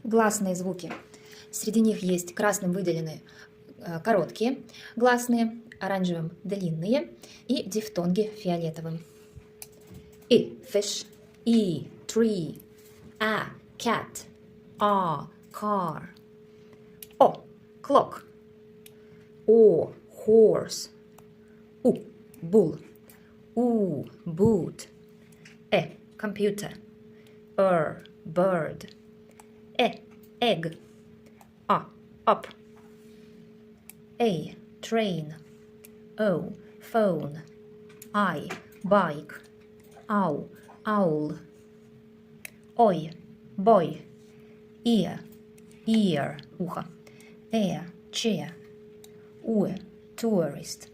Гласные звуки. Среди них есть красным выделены короткие гласные, оранжевым длинные и дифтонги фиолетовым. И fish, и tree, a cat, a car, о clock, о horse, у bull, у boot, computer, bird, egg, up, a train, o phone, I bike, owl, ой boy, ear ухо, chair, tourist,